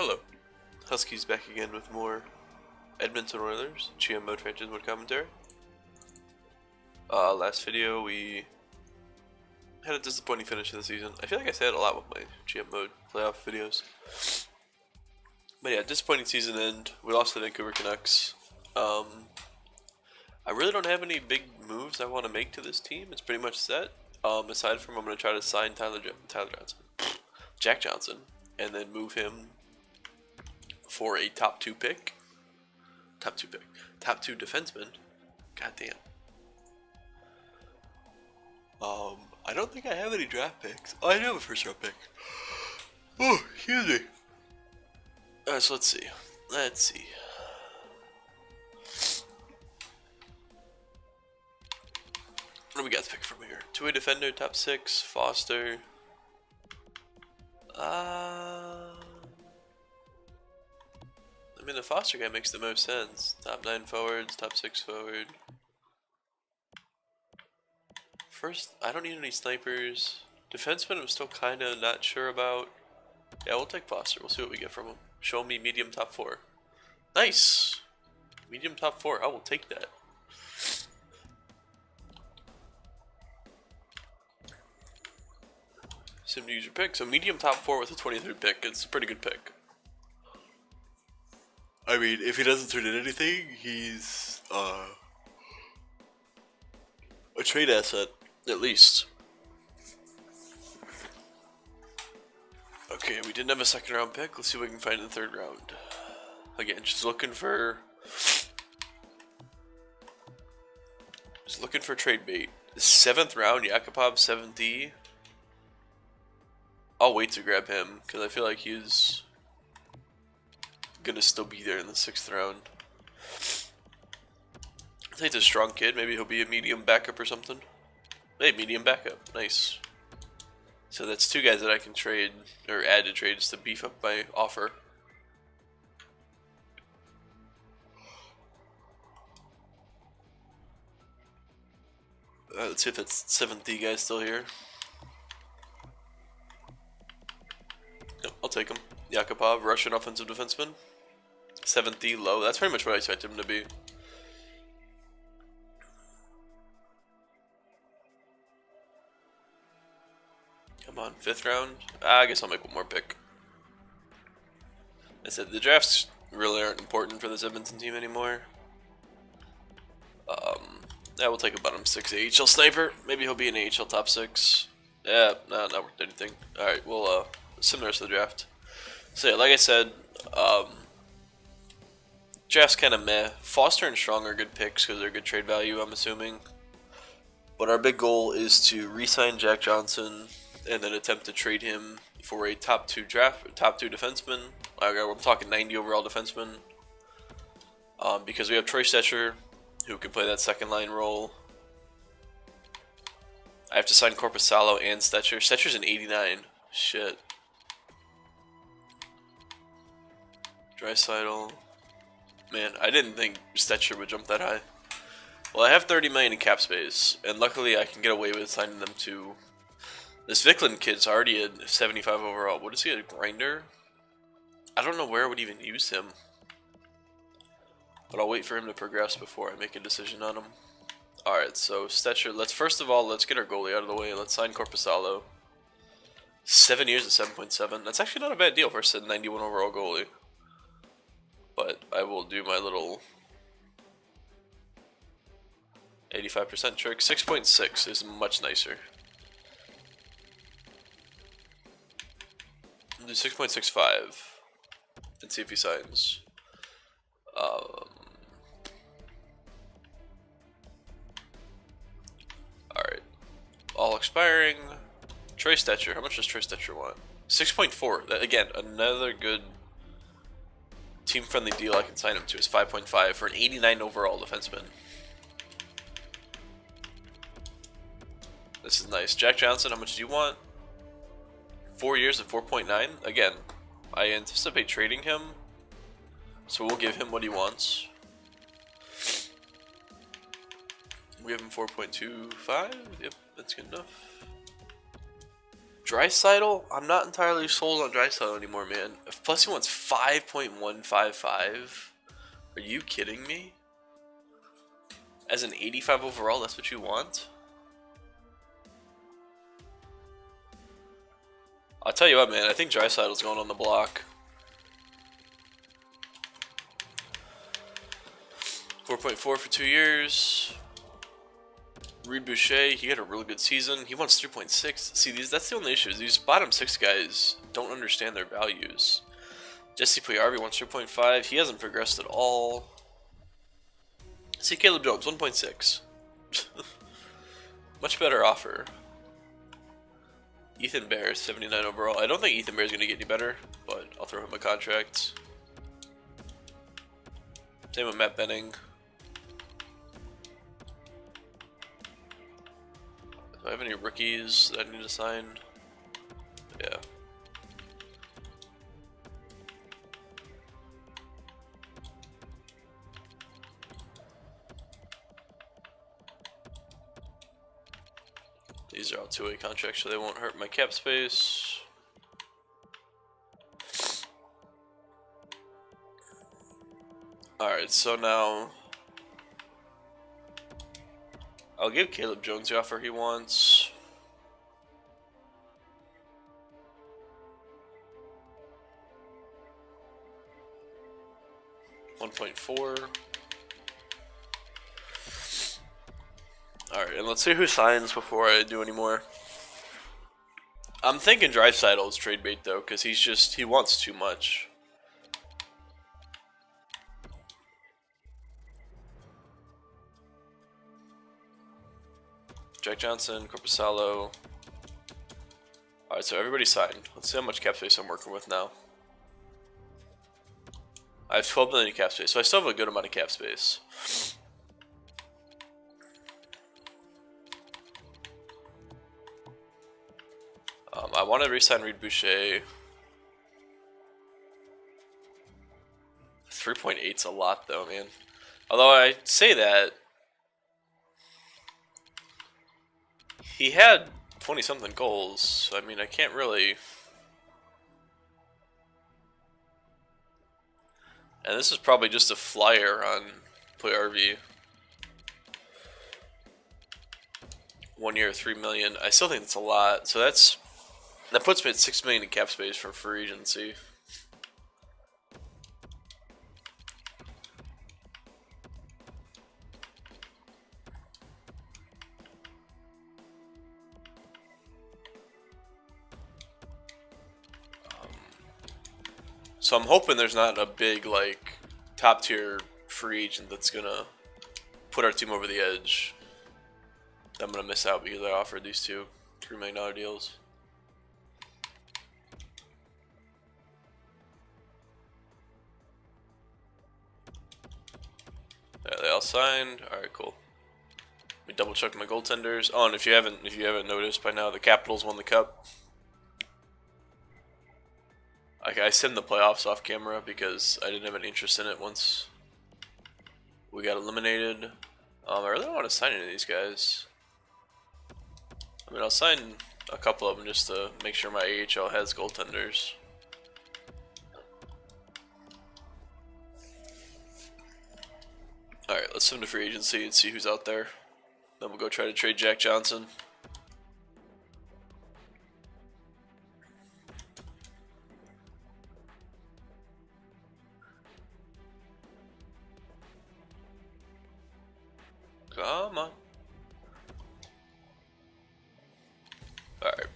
Hello, Huskies back again with more Edmonton Oilers GM mode franchise mode commentary. Last video we had a disappointing finish to the season. I feel like I say it a lot with my GM mode playoff videos. But yeah, disappointing season end. We lost to the Vancouver Canucks. I really don't have any big moves I want to make to this team. It's pretty much set. Aside from I'm going to try to sign Jack Johnson, and then move him for a top two defenseman. God damn. I don't think I have any draft picks. Oh, I do have a first round pick. Oh, excuse me. Alright, so let's see. What do we got to pick from here? Two-way defender, top 6, Foster. I mean, the Foster guy makes the most sense. Top 9 forwards, top 6 forward. First, I don't need any snipers. Defenseman, I'm still kind of not sure about. Yeah, we'll take Foster. We'll see what we get from him. Show me medium top 4. Nice! Medium top 4. I will take that. Sim to use your pick. So medium top 4 with a 23rd pick. It's a pretty good pick. I mean, if he doesn't turn in anything, he's a trade asset, at least. Okay, we didn't have a second round pick. Let's see what we can find in the third round. Again, just looking for trade bait. The 7th round, Yakupov 7D. I'll wait to grab him because I feel like he's gonna still be there in the 6th round. I think it's a strong kid. Maybe he'll be a medium backup or something. Hey, medium backup. Nice. So that's 2 guys that I can trade or add to trades to beef up my offer. Let's see if that 7th guy's still here. Yep, I'll take him. Yakupov, Russian offensive defenseman. 7th low. That's pretty much what I expect him to be. Come on, 5th round. I guess I'll make one more pick. I said the drafts really aren't important for this Edmonton team anymore. Yeah, we'll take a bottom 6 AHL sniper. Maybe he'll be an AHL top 6. Yeah, no, not worth anything. Alright, we'll sim the rest of the draft. So yeah, like I said, draft's kind of meh. Foster and Strong are good picks because they're good trade value, I'm assuming. But our big goal is to re-sign Jack Johnson and then attempt to trade him for a top 2 defenseman. I'm talking 90 overall defenseman. Because we have Troy Stecher, who can play that second line role. I have to sign Korpisalo and Stecher. Stecher's an 89. Shit. Draisaitl. Man, I didn't think Stecher would jump that high. Well, I have 30 million in cap space, and luckily I can get away with signing them to. This Viklund kid's already a 75 overall. What is he, a grinder? I don't know where I would even use him. But I'll wait for him to progress before I make a decision on him. Alright, so Stecher, let's get our goalie out of the way. Let's sign Korpisalo. 7 years at 7.7. That's actually not a bad deal for a 91 overall goalie. But I will do my little 85% trick. 6.6 is much nicer. I'll do 6.65 and see if he signs. Alright. All expiring. Troy Stecher. How much does Troy Stecher want? 6.4. That, again, another good team-friendly deal I can sign him to is 5.5 for an 89 overall defenseman. This is nice. Jack Johnson, how much do you want? 4 years at 4.9. Again, I anticipate trading him, so we'll give him what he wants. We have him 4.25. Yep, that's good enough. Draisaitl, I'm not entirely sold on Draisaitl anymore, man. Plus he wants 5.155. Are you kidding me? As an 85 overall, that's what you want? I'll tell you what, man. I think Draisaitl's going on the block. 4.4 for 2 years. Reed Boucher, he had a really good season. He wants 3.6. See, that's the only issue. These bottom 6 guys don't understand their values. Jesse Puyarvi wants 3.5. He hasn't progressed at all. See, Caleb Jones, 1.6. Much better offer. Ethan Bear, 79 overall. I don't think Ethan Bear is going to get any better, but I'll throw him a contract. Same with Matt Benning. Do I have any rookies that I need to sign? Yeah. These are all two-way contracts, so they won't hurt my cap space. Alright, so now I'll give Caleb Jones the offer he wants. $1.4. Alright, and let's see who signs before I do any more. I'm thinking Draisaitl is trade bait though, because he wants too much. Jack Johnson, Corpusalo. Alright, so everybody signed. Let's see how much cap space I'm working with now. I have 12 million cap space, so I still have a good amount of cap space. I want to re-sign Reed Boucher. 3.8's a lot though, man. Although I say that, he had 20-something goals, so I mean, I can't really... And this is probably just a flyer on PlayRV. 1 year, 3 million. I still think that's a lot. So that puts me at 6 million in cap space for free agency. So I'm hoping there's not a big, like, top tier free agent that's gonna put our team over the edge. I'm gonna miss out because I offered these two $3 million deals. Yeah, they all signed. All right, cool. Let me double check my goaltenders. Oh, and if you haven't noticed by now, the Capitals won the cup. I simmed the playoffs off camera because I didn't have any interest in it once we got eliminated. I really don't want to sign any of these guys. I mean, I'll sign a couple of them just to make sure my AHL has goaltenders. Alright, let's send to free agency and see who's out there. Then we'll go try to trade Jack Johnson. Come on. Alright.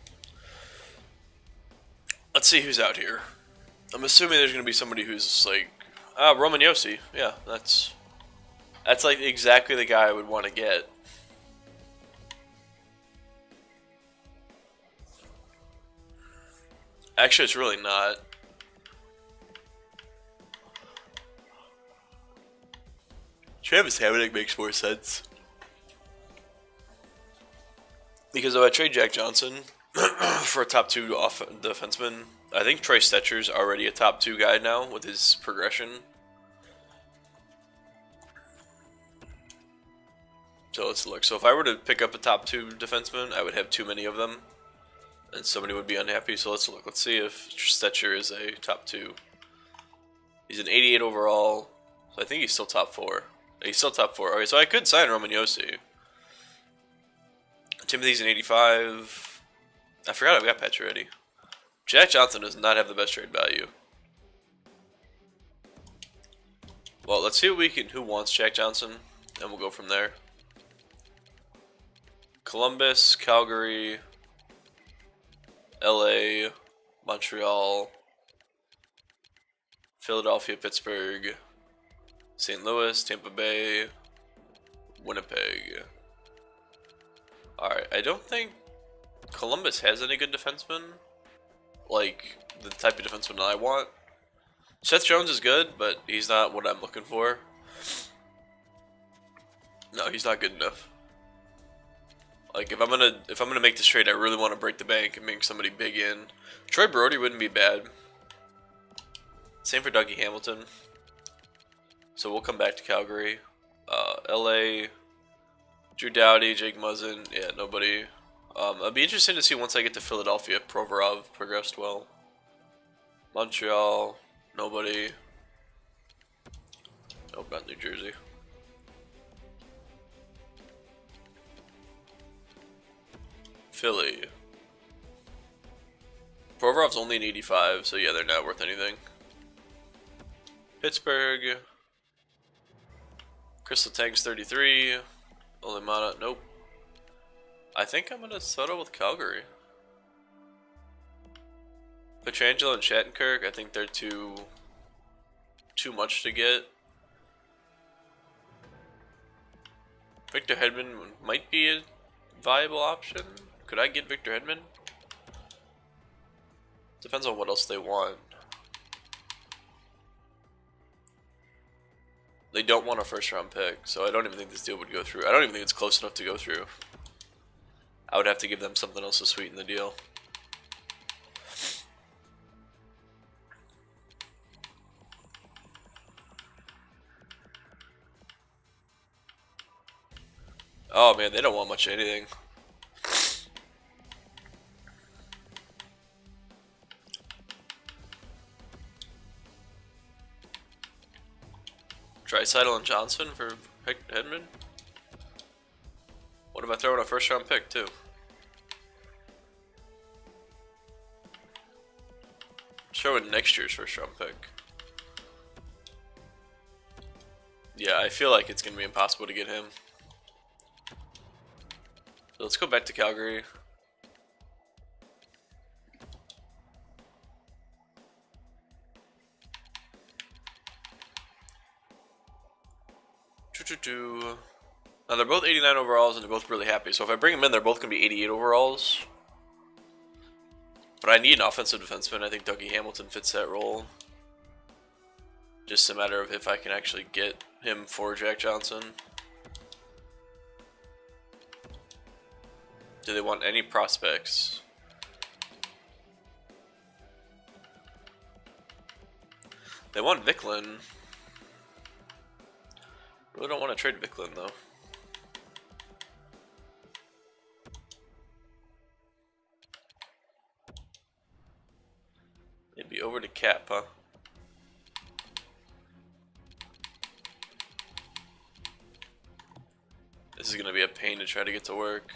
Let's see who's out here. I'm assuming there's going to be somebody who's like... Roman Yossi. Yeah, that's like exactly the guy I would want to get. Actually, it's really not. Travis Hamonic makes more sense. Because if I trade Jack Johnson for a top 2 defenseman, I think Troy Stetcher's already a top 2 guy now with his progression. So let's look. So if I were to pick up a top 2 defenseman, I would have too many of them. and somebody would be unhappy. So let's look. Let's see if Stetcher is a top 2. He's an 88 overall, so I think he's still top 4. He's still top 4. Okay, so I could sign Roman Josi. Timothy's an 85. I forgot I've got Pacioretty. Jack Johnson does not have the best trade value. Well, let's see who wants Jack Johnson, and we'll go from there. Columbus, Calgary, LA, Montreal, Philadelphia, Pittsburgh, St. Louis, Tampa Bay, Winnipeg. Alright, I don't think Columbus has any good defensemen. Like, the type of defenseman that I want. Seth Jones is good, but he's not what I'm looking for. No, he's not good enough. Like, if I'm gonna make this trade, I really want to break the bank and make somebody big in. Troy Brody wouldn't be bad. Same for Dougie Hamilton. So we'll come back to Calgary. LA, Drew Doughty, Jake Muzzin, yeah, nobody. It'll be interesting to see once I get to Philadelphia if Provorov progressed well. Montreal, nobody. Nope, not New Jersey. Philly. Provorov's only an 85, so yeah, they're not worth anything. Pittsburgh. Crystal Tank's 33. Olimata, nope. I think I'm gonna settle with Calgary. Petrangelo and Shattenkirk, I think they're too much to get. Victor Hedman might be a viable option. Could I get Victor Hedman? Depends on what else they want. They don't want a first-round pick, so I don't even think this deal would go through. I don't even think it's close enough to go through. I would have to give them something else to sweeten the deal. Oh man, they don't want much of anything. Draisaitl and Johnson for Hedman? What if I throw in a first round pick too? Throw in next year's first round pick. Yeah, I feel like it's going to be impossible to get him. So let's go back to Calgary. Now they're both 89 overalls and they're both really happy. So if I bring them in, they're both going to be 88 overalls. But I need an offensive defenseman. I think Dougie Hamilton fits that role. Just a matter of if I can actually get him for Jack Johnson. Do they want any prospects? They want Vicklin. Really don't want to trade Vicklin though. They'd be over to Cap, huh? This is gonna be a pain to try to get to work.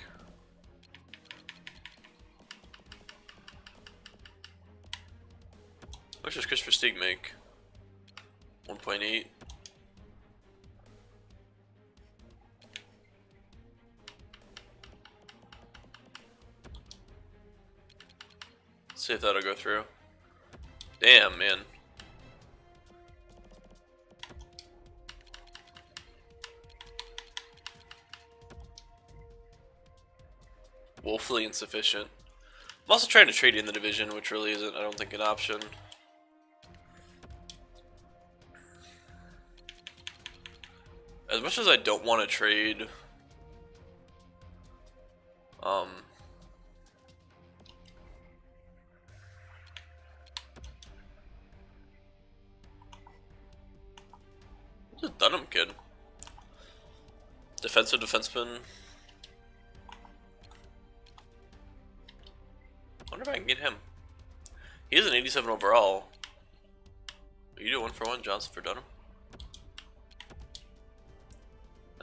How much does Chris Versteeg make? 1.8. See if that'll go through. Damn, man. Woefully insufficient. I'm also trying to trade in the division, which really isn't, I don't think, an option. As much as I don't want to trade, who's a Dunham kid? Defensive defenseman. wonder if I can get him. He is an 87 overall. You do 1-for-1 Johnson for Dunham.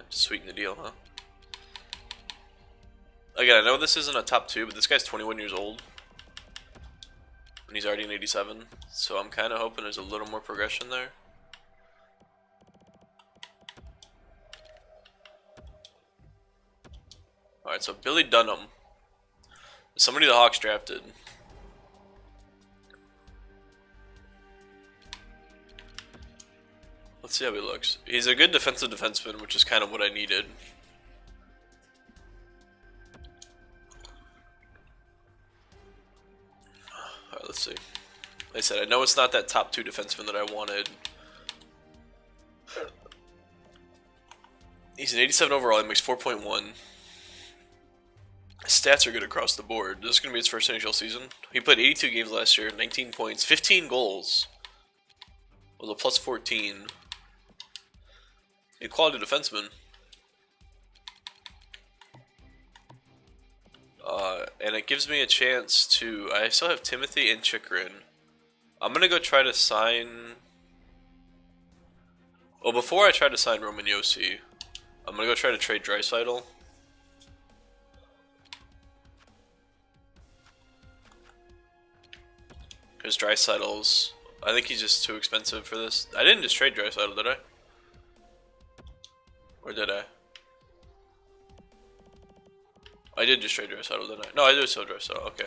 Just sweeten the deal, huh? Again, I know this isn't a top 2, but this guy's 21 years old. And he's already an 87. So I'm kind of hoping there's a little more progression there. Alright, so Billy Dunham. Somebody the Hawks drafted. Let's see how he looks. He's a good defensive defenseman, which is kind of what I needed. Alright, let's see. Like I said, I know it's not that top 2 defenseman that I wanted. He's an 87 overall, he makes 4.1. His stats are good across the board. This is going to be his first NHL season. He played 82 games last year, 19 points, 15 goals. With a plus 14. A quality defenseman. And it gives me a chance to... I still have Timothy and Chikrin. I'm going to go try to sign... Well, before I try to sign Roman Josi, I'm going to go try to trade Draisaitl. Because Draisaitl's... I think he's just too expensive for this. I didn't just trade Draisaitl, did I? Or did I? I did just trade Draisaitl, didn't I? No, I did sell Draisaitl, okay.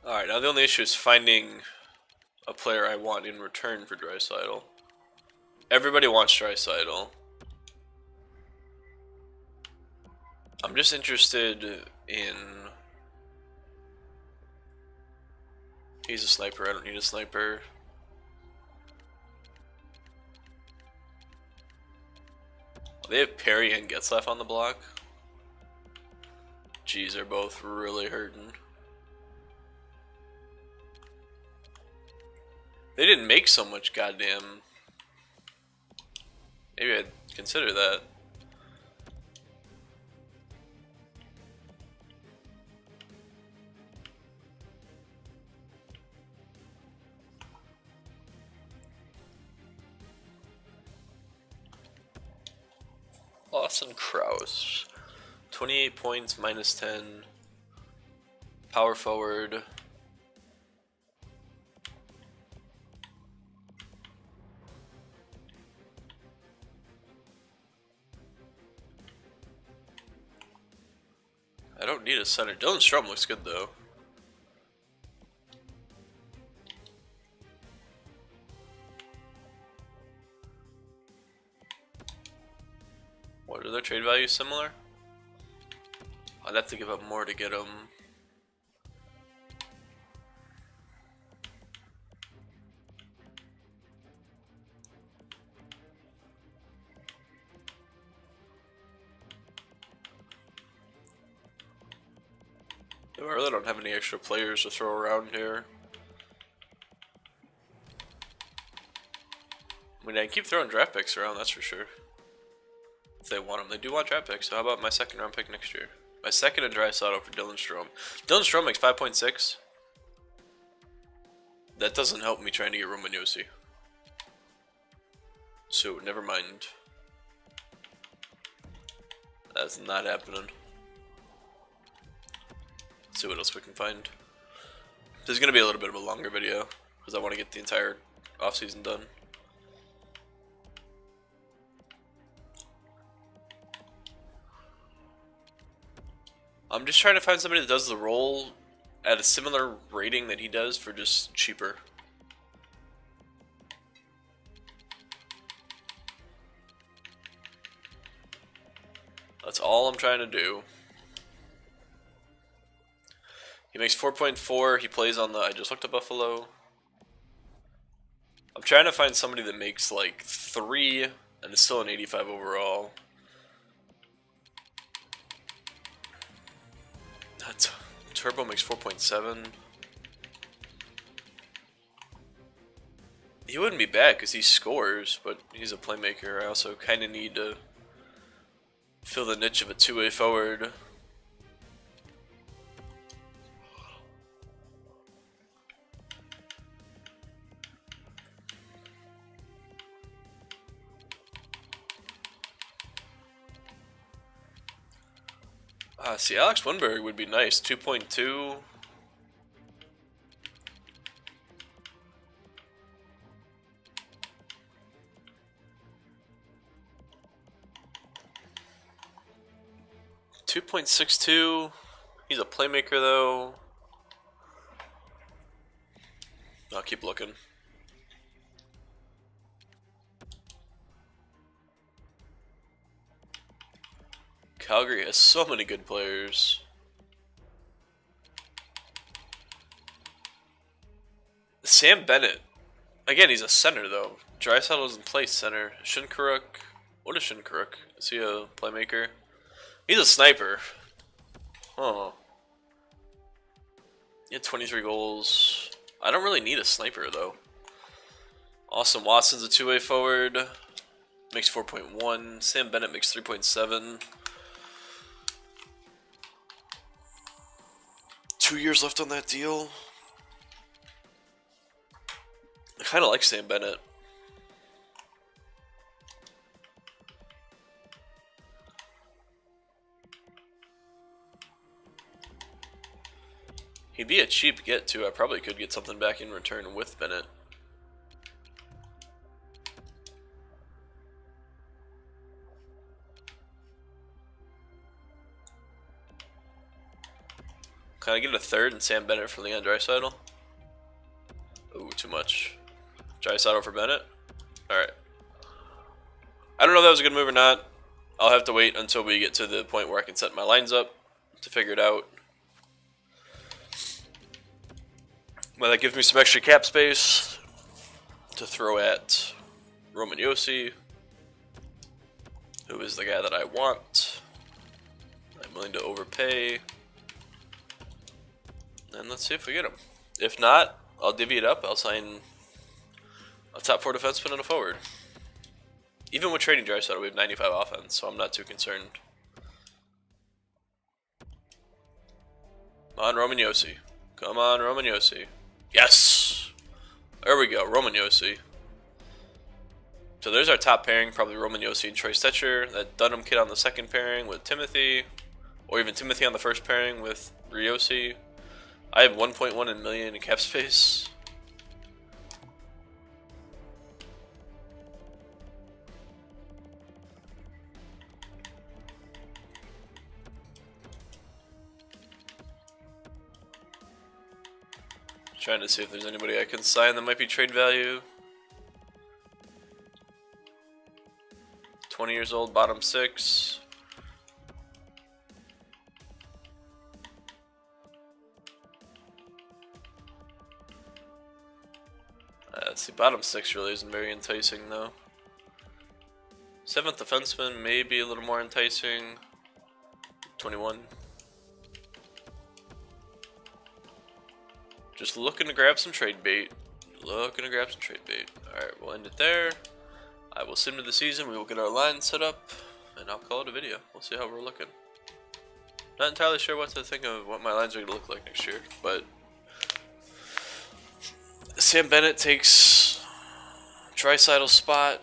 Alright, now the only issue is finding a player I want in return for Draisaitl. Everybody wants Draisaitl. I'm just interested in... He's a sniper, I don't need a sniper. They have Perry and Getzlaff on the block. Jeez, they're both really hurting. They didn't make so much goddamn... Maybe I'd consider that. Lawson Krause. 28 points, minus 10. Power forward. I don't need a center. Dylan Strom looks good though. What are their trade values similar? I'd have to give up more to get them. I really don't have any extra players to throw around here. I mean, I keep throwing draft picks around, that's for sure. If they want them. They do want draft picks, so how about my second round pick next year? My second and Draisaitl for Dylan Strom. Dylan Strom makes 5.6. That doesn't help me trying to get Roman Josi. So, never mind. That's not happening. Let's see what else we can find. This is going to be a little bit of a longer video, because I want to get the entire offseason done. I'm just trying to find somebody that does the role at a similar rating that he does for just cheaper. That's all I'm trying to do. He makes 4.4. He plays on the... I just looked at Buffalo. I'm trying to find somebody that makes like 3 and is still an 85 overall. Turbo makes 4.7. He wouldn't be bad because he scores, but he's a playmaker. I also kind of need to Fill the niche of a two-way forward. See, Alex Winberg would be nice. 2.2. .62. He's a playmaker though. I'll keep looking. Calgary has so many good players. Sam Bennett. Again, he's a center though. Draisaitl doesn't play center. Shinkaruk. What is Shinkaruk? Is he a playmaker? He's a sniper. Oh. He had 23 goals. I don't really need a sniper though. Austin Watson's a two-way forward. Makes 4.1. Sam Bennett makes 3.7. 2 years left on that deal. I kind of like Sam Bennett. He'd be a cheap get too. I probably could get something back in return with Bennett. Can I get a third and Sam Bennett for Leon Draisaitl? Ooh, too much. Draisaitl for Bennett? Alright. I don't know if that was a good move or not. I'll have to wait until we get to the point where I can set my lines up to figure it out. But that gives me some extra cap space to throw at Roman Josi, who is the guy that I want. I'm willing to overpay. And let's see if we get him. If not, I'll divvy it up. I'll sign a top 4 defenseman and a forward. Even with trading Draisaitl, we have 95 offense, so I'm not too concerned. Come on, Roman Josi. Come on, Roman Josi. Yes! There we go, Roman Josi. So there's our top pairing, probably Roman Josi and Troy Stecher. That Dunham kid on the second pairing with Timothy. Or even Timothy on the first pairing with Riosi. I have 1.1 million in cap space. Trying to see if there's anybody I can sign that might be trade value. 20 years old, bottom 6. See, bottom 6 really isn't very enticing though. 7th defenseman may be a little more enticing. 21. Just looking to grab some trade bait. Alright, we'll end it there. I will sim to the season. We will get our line set up, and I'll call it a video. We'll see how we're looking. Not entirely sure what to think of what my lines are going to look like next year, but Sam Bennett takes Draisaitl's spot.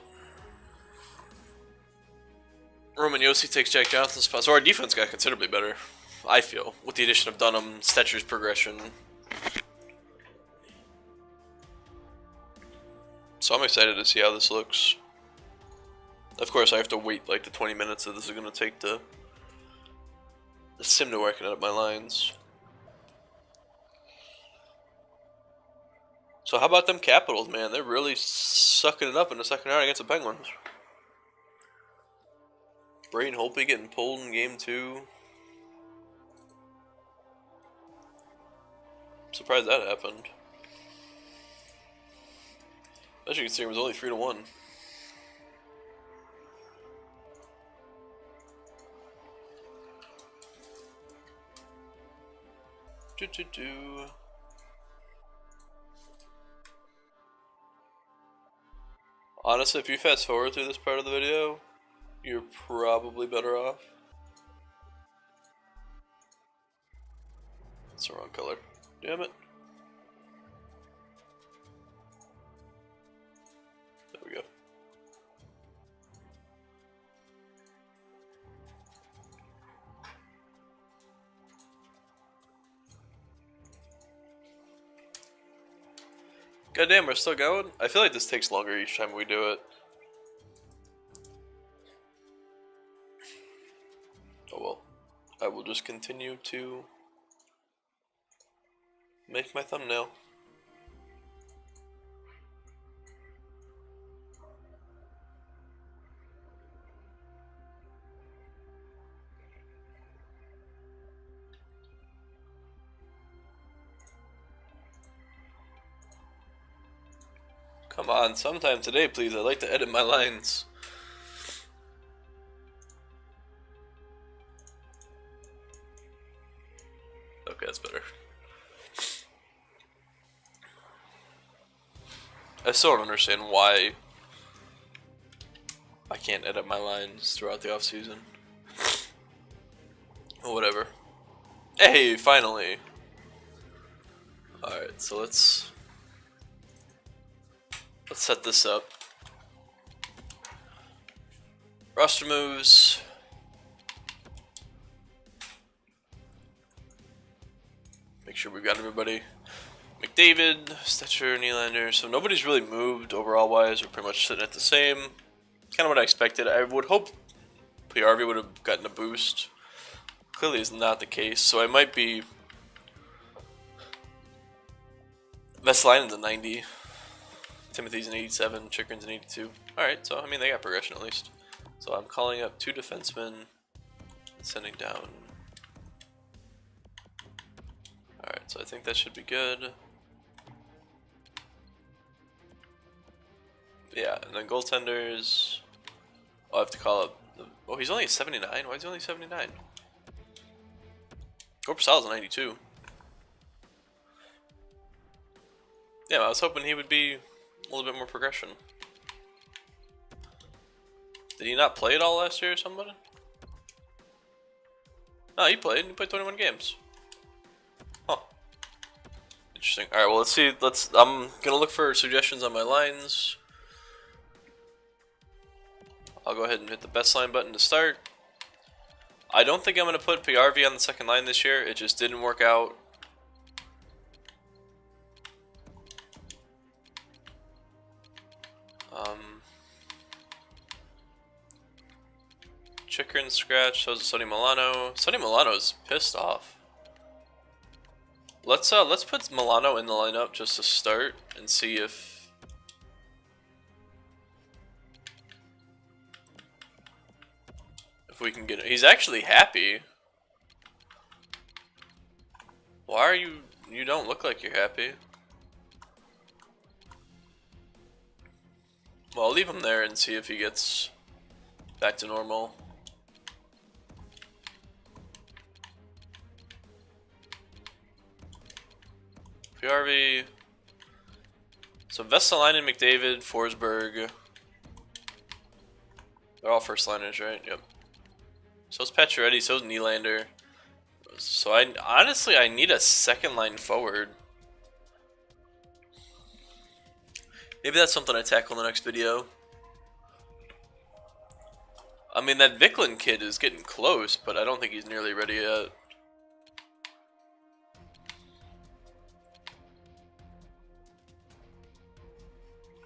Roman Josi takes Jack Johnson's spot. So our defense got considerably better, I feel, with the addition of Dunham, Stetcher's progression. So I'm excited to see how this looks. Of course, I have to wait like the 20 minutes that this is going to take to the sim to working out my lines. So how about them Capitals, man? They're really sucking it up in the second round against the Penguins. Braden Holtby getting pulled in game 2. I'm surprised that happened. Especially considering it was only 3-1. Honestly, if you fast forward through this part of the video, you're probably better off. It's the wrong color. Damn it. There we go. Goddamn, we're still going? I feel like this takes longer each time we do it. Oh well. I will just continue to make my thumbnail. Come on, sometime today, please. I'd like to edit my lines. Okay, that's better. I still don't understand why I can't edit my lines throughout the off season. Whatever. Hey, finally. Alright, so let's set this up. Roster moves. Make sure we've got everybody. McDavid, Stetcher, Nylander. So nobody's really moved overall wise. We're pretty much sitting at the same. Kind of what I expected. I would hope PRV would have gotten a boost. Clearly is not the case. So I might be... Vesalainen's a 90. Timothy's an 87. Chikrin's an 82. Alright, so I mean they got progression at least. So I'm calling up 2 defensemen. Sending down. Alright, so I think that should be good. Yeah, and then goaltenders. I'll have to call up. Oh, he's only a 79? Why is he only 79? Corpusale's a 92. Yeah, I was hoping he would be a little bit more progression. Did he not play at all last year or somebody? No, he played. He played 21 games. Huh. Interesting. Alright, well, let's see. I'm gonna look for suggestions on my lines. I'll go ahead and hit the best line button to start. I don't think I'm going to put PRV on the second line this year. It just didn't work out. Chikrin scratch, so is Sonny Milano. Sonny Milano's pissed off. Let's put Milano in the lineup just to start and see if we can get it. He's actually happy. Why are you don't look like you're happy. Well, I'll leave him there and see if he gets back to normal. PRV. So Vesalainen, McDavid, Forsberg. They're all first liners, right? Yep. So's Pacioretty, so's Nylander. So honestly I need a second line forward. Maybe that's something I tackle in the next video. I mean, that Viklund kid is getting close, but I don't think he's nearly ready yet.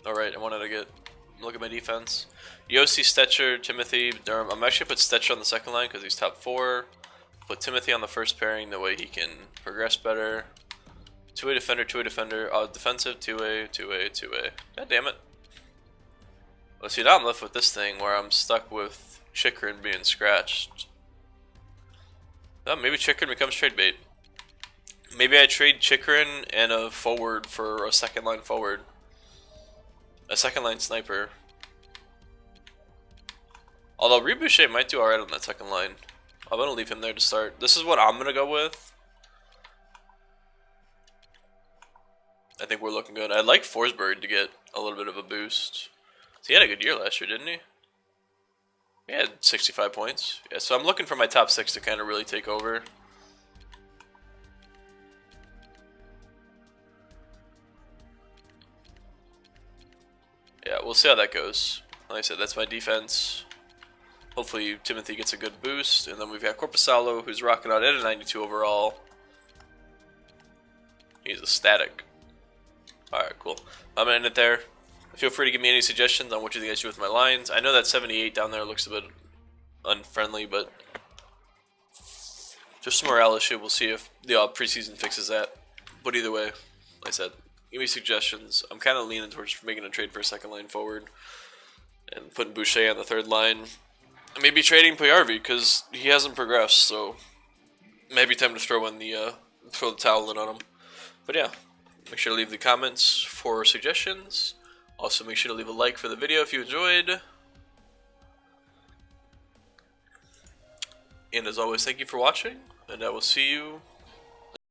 Alright, I wanted to look at my defense. Yossi, Stetcher, Timothy, Durham. I'm actually going to put Stetcher on the second line because he's top 4. Put Timothy on the first pairing, the way he can progress better. Two-way defender, two-way defender. Defensive, two-way, two-way, two-way. God damn it. Well, see, now I'm left with this thing where I'm stuck with Chikrin being scratched. Oh, maybe Chikrin becomes trade bait. Maybe I trade Chikrin and a forward for a second line forward. A second line sniper. Although Ribuchet might do alright on that second line. I'm going to leave him there to start. This is what I'm going to go with. I think we're looking good. I'd like Forsberg to get a little bit of a boost. So he had a good year last year, didn't he? He had 65 points. Yeah, so I'm looking for my top 6 to kind of really take over. we'll see how that goes. Like I said, that's my defense. Hopefully Timothy gets a good boost. And then we've got Corpusalo, who's rocking out at a 92 overall. He's ecstatic. Alright, cool. I'm going to end it there. Feel free to give me any suggestions on what you think I should do with my lines. I know that 78 down there looks a bit unfriendly, but just some morale issue. We'll see if the preseason fixes that. But either way, like I said, give me suggestions. I'm kind of leaning towards making a trade for a second line forward and putting Boucher on the third line. And maybe trading Puyarvi because he hasn't progressed, so maybe time to throw the towel in on him. But yeah, make sure to leave the comments for suggestions. Also, make sure to leave a like for the video if you enjoyed. And as always, thank you for watching, and I will see you